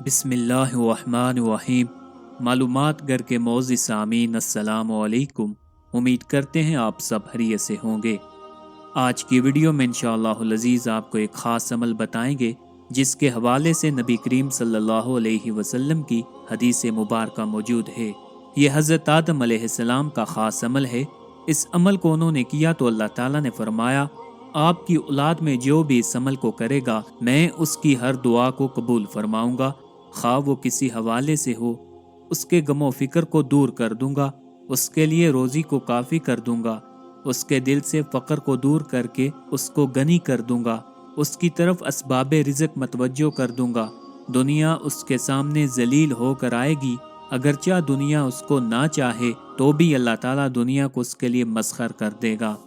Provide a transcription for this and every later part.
बिस्मिल्लाहिर्रहमानिर्रहीम। मालूमात घर के मोअज़्ज़िज़ सामीन अस्सलामु अलैकुम। उम्मीद करते हैं आप सब खैरियत से होंगे। आज की वीडियो में इंशाअल्लाहुल अज़ीज़ आपको एक ख़ास अमल बताएंगे जिसके हवाले से नबी करीम सल्लल्लाहु अलैहि वसल्लम की हदीस मुबारक मौजूद है। ये हज़रत आदम अलैहिस्सलाम का ख़ास अमल है। इस अमल को उन्होंने किया तो अल्लाह ताला ने फरमाया, आपकी औलाद में जो भी इस अमल को करेगा मैं उसकी हर दुआ को कबूल फरमाऊँगा, खा वो किसी हवाले से हो। उसके गमो फिक्र को दूर कर दूंगा, उसके लिए रोज़ी को काफ़ी कर दूंगा, उसके दिल से फ़क्र को दूर करके उसको गनी कर दूंगा, उसकी तरफ असबाब रिज़्क़ मतवज्जो कर दूंगा। दुनिया उसके सामने जलील होकर आएगी, अगरचा दुनिया उसको ना चाहे तो भी अल्लाह ताला दुनिया को उसके लिए मस्खर कर देगा।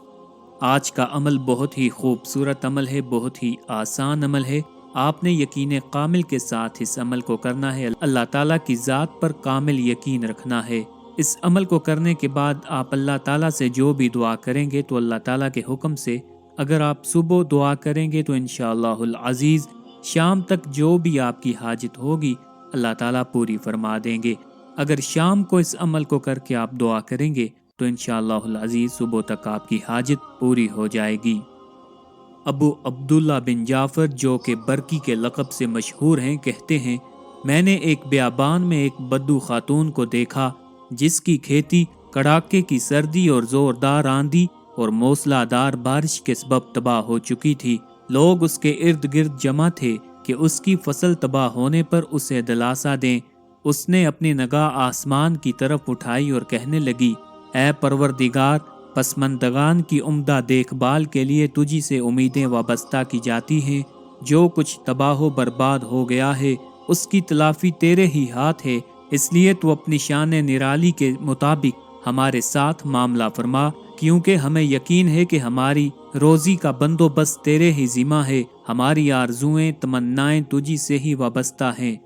आज का अमल बहुत ही खूबसूरत अमल है, बहुत ही आसान अमल है। आपने यकीन कामिल के साथ इस अमल को करना है। अल्लाह ताला की ज़ात पर कामिल यकीन रखना है। इस अमल को करने के बाद आप अल्लाह ताला से जो भी दुआ करेंगे तो अल्लाह ताला के हुक्म से, अगर आप सुबह दुआ करेंगे तो इंशाअल्लाहुल अज़ीज़ शाम तक जो भी आपकी हाजत होगी अल्लाह ताला पूरी फरमा देंगे। अगर शाम को इस अमल को करके आप दुआ करेंगे तो इंशाअल्लाहुल अज़ीज़ सुबह तक आपकी हाजत पूरी हो जाएगी। अबू अब्दुल्ला बिन जाफर जो कि बरकी के लक़ब से मशहूर हैं, कहते हैं, मैंने एक बियाबान में एक बद्दू खातून को देखा जिसकी खेती कड़ाके की सर्दी और ज़ोरदार आंधी और मौसलाधार बारिश के सबब तबाह हो चुकी थी। लोग उसके इर्द गिर्द जमा थे कि उसकी फसल तबाह होने पर उसे दिलासा दें। उसने अपनी निगाह आसमान की तरफ उठाई और कहने लगी, ऐ परवरदिगार, पसमंदगान की उम्दा देखभाल के लिए तुझी से उम्मीदें वाबस्ता की जाती हैं। जो कुछ तबाह बर्बाद हो गया है उसकी तलाफी तेरे ही हाथ है, इसलिए तू अपनी शान निराली के मुताबिक हमारे साथ मामला फरमा, क्योंकि हमें यकीन है कि हमारी रोज़ी का बंदोबस्त तेरे ही ज़िम्मा है। हमारी आरज़ुएं तमन्नाएं तुझी से ही वाबस्ता हैं।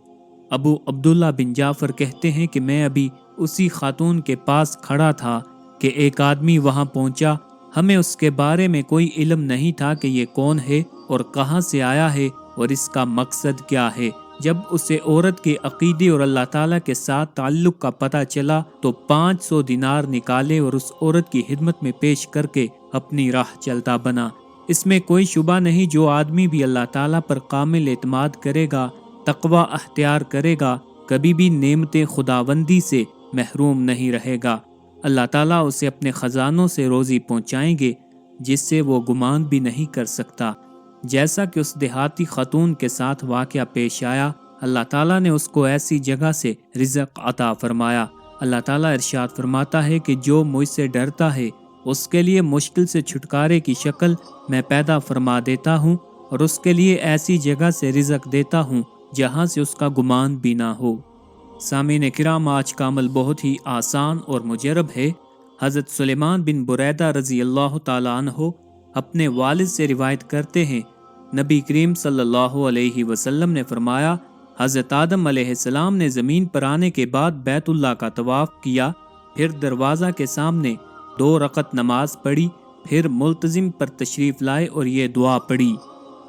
अबू अब्दुल्ला बिन जाफर कहते हैं कि मैं अभी उसी खातून के पास खड़ा था कि एक आदमी वहां पहुंचा। हमें उसके बारे में कोई इल्म नहीं था कि ये कौन है और कहां से आया है और इसका मकसद क्या है। जब उसे औरत के अकीदे और अल्लाह ताला के साथ ताल्लुक का पता चला तो 500 दिनार निकाले और उस औरत की खिदमत में पेश करके अपनी राह चलता बना। इसमें कोई शुबा नहीं, जो आदमी भी अल्लाह ताला पर कामिल एतमाद करेगा, तकवा अख्तियार करेगा, कभी भी नेमते खुदावंदी से महरूम नहीं रहेगा। अल्लाह ताला उसे अपने ख़जानों से रोज़ी पहुँचाएंगे जिससे वो गुमान भी नहीं कर सकता। जैसा कि उस देहाती खातून के साथ वाक़या पेश आया, अल्लाह ताला ने उसको ऐसी जगह से रिज़्क़ अता फरमाया। अल्लाह ताला इरशाद फरमाता है कि जो मुझसे डरता है उसके लिए मुश्किल से छुटकारे की शक्ल मैं पैदा फरमा देता हूँ और उसके लिए ऐसी जगह से रिज़्क़ देता हूँ जहाँ से उसका गुमान भी ना हो। सामीन किराम, आज का अमल बहुत ही आसान और मुजरब है। हज़रत सुलेमान बिन बुरैदा रज़ी अल्लाह ताला अन्हो अपने वालिद से रिवायत करते हैं, नबी करीम सल्लल्लाहु अलैहि वसल्लम ने फरमाया, हज़रत आदम अलैहिस्सलाम ने ज़मीन पर आने के बाद बैतुल्लाह का तवाफ़ किया, फिर दरवाज़ा के सामने 2 रकत नमाज पढ़ी, फिर मुल्तज़िम पर तशरीफ़ लाए और ये दुआ पढ़ी,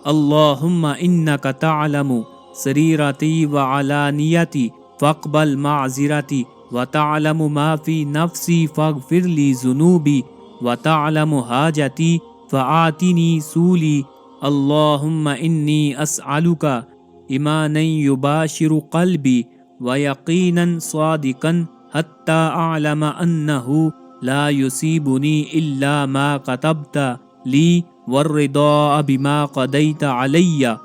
अल्लाहुम्मा इन्नका तअलमु सरीरती व अलानियती फ़क़बल माज़िरती व तअलमु मा फ़ी नफ़्सी फ़ग़फ़िरली ज़ुनूबी व तअलमु हाजती फ़आतिनी सूली। अल्लाहुम्मा इन्नी अस्अलुका ईमानन युबाशिरु क़ल्बी व यक़ीनन सादिक़न हत्ता अअलम अन्नहु ला युसीबुनी इल्ला मा कतबता ली वर्रिदा बिमा क़दैता अलैया।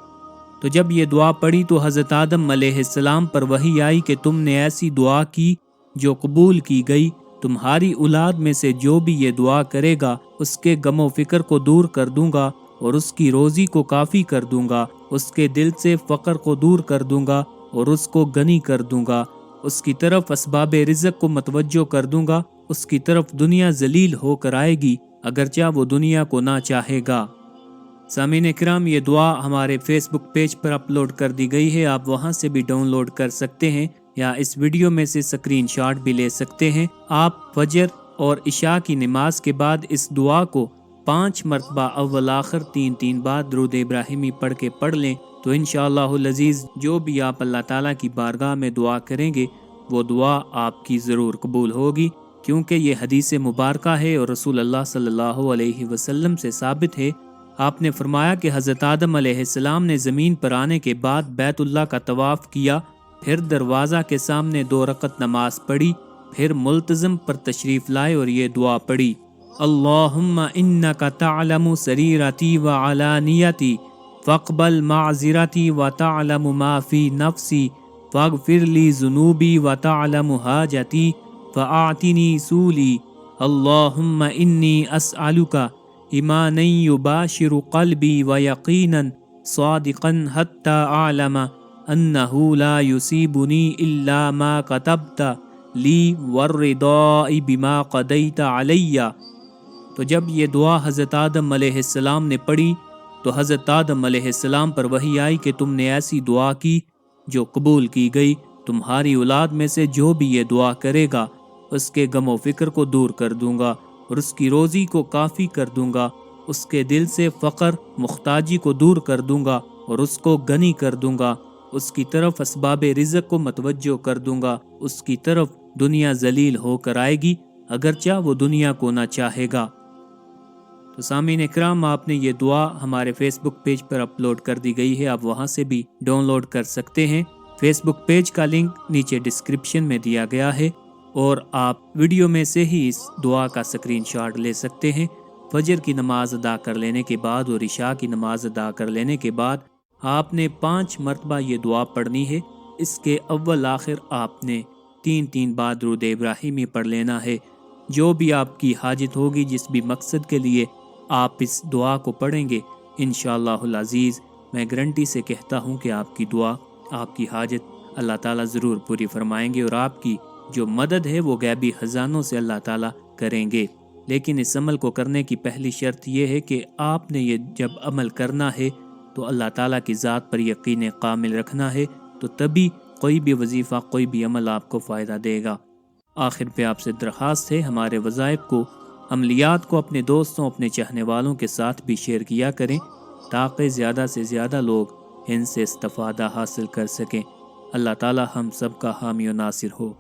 तो जब ये दुआ पढ़ी तो हज़रत आदम अलैहिस्सलाम पर वही आई कि तुमने ऐसी दुआ की जो कबूल की गई। तुम्हारी औलाद में से जो भी ये दुआ करेगा उसके गमो फिक्र को दूर कर दूंगा और उसकी रोज़ी को काफ़ी कर दूंगा, उसके दिल से फ़क्र को दूर कर दूंगा और उसको गनी कर दूंगा, उसकी तरफ असबाब रिज़्क़ को मतवज्जो कर दूंगा, उसकी तरफ दुनिया जलील होकर आएगी अगरचा वो दुनिया को ना चाहेगा। सामीन इकराम, ये दुआ हमारे फेसबुक पेज पर अपलोड कर दी गई है, आप वहां से भी डाउनलोड कर सकते हैं या इस वीडियो में से स्क्रीनशॉट भी ले सकते हैं। आप फजर और इशा की नमाज के बाद इस दुआ को 5 مرتبہ اول آخر 3 بار درود ابراہیمی پڑھ کے پڑھ لیں تو انشاءاللہ العزیز جو بھی آپ اللہ تعالیٰ کی بارگاہ میں دعا کریں گے وہ دعا آپ کی ضرور قبول ہوگی، کیونکہ یہ حدیث مبارکہ ہے اور رسول اللہ صلی اللہ علیہ وسلم سے ثابت ہے۔ آپ نے فرمایا کہ حضرت آدم علیہ السلام نے زمین پر آنے کے بعد بیت اللہ کا طواف کیا، پھر دروازہ کے سامنے 2 رکعت نماز پڑھی، پھر ملتزم پر تشریف لائے اور یہ دعا پڑھی: اللہم انک تعلم سریرتی وعلانیتی فاقبل معذرتی وتعلم ما فی نفسی فاغفر لی ذنوبی وتعلم حاجتی فاعطنی سولی اللہم انی اسألک ایمانا یباشر قلبی ویقینا صادقا حتی اعلم انہ لا یصیبنی الا ما کتبت لی والرضاء بما قضیت علی۔ تو جب یہ دعا حضرت آدم علیہ السلام نے پڑھی تو حضرت آدم علیہ السلام پر وحی آئی کہ تم نے ایسی دعا کی جو قبول کی گئی، تمہاری اولاد میں سے جو بھی یہ دعا کرے گا اس کے غم و فکر کو دور کر دوں گا اور اس کی روزی کو کافی کر دوں گا، اس کے دل سے فقر محتاجی کو دور کر دوں گا اور اس کو غنی کر دوں گا، اس کی طرف اسباب رزق کو متوجہ کر دوں گا، اس کی طرف دنیا ذلیل ہو کر آئے گی اگرچہ وہ دنیا کو نہ چاہے گا۔ تو سامعین اکرام، آپ نے یہ دعا ہمارے فیس بک پیج پر اپلوڈ کر دی گئی ہے، آپ وہاں سے بھی ڈاؤن لوڈ کر سکتے ہیں۔ فیس بک پیج کا لنک نیچے ڈسکرپشن میں دیا گیا ہے اور آپ ویڈیو میں سے ہی اس دعا کا اسکرین شاٹ لے سکتے ہیں۔ فجر کی نماز ادا کر لینے کے بعد اور عشاء کی نماز ادا کر لینے کے بعد آپ نے 5 مرتبہ یہ دعا پڑھنی ہے۔ اس کے اول آخر آپ نے 3 بار درود ابراہیمی پڑھ لینا ہے۔ جو بھی آپ کی حاجت ہوگی، جس بھی مقصد کے لیے آپ اس دعا کو پڑھیں گے، انشاءاللہ العزیز میں گارنٹی سے کہتا ہوں کہ آپ کی دعا، آپ کی حاجت اللہ تعالیٰ ضرور پوری فرمائیں گے اور آپ کی جو مدد ہے وہ غیبی خزانوں سے اللہ تعالیٰ کریں گے۔ لیکن اس عمل کو کرنے کی پہلی شرط یہ ہے کہ آپ نے یہ جب عمل کرنا ہے تو اللہ تعالیٰ کی ذات پر یقین کامل رکھنا ہے، تو تبھی کوئی بھی وظیفہ، کوئی بھی عمل آپ کو فائدہ دے گا۔ آخر پہ آپ سے درخواست ہے ہمارے وظائف کو، عملیات کو اپنے دوستوں، اپنے چاہنے والوں کے ساتھ بھی شیئر کیا کریں تاکہ زیادہ سے زیادہ لوگ ان سے استفادہ حاصل کر سکیں۔ اللہ تعالی ہم سب کا حامی و ناصر ہو۔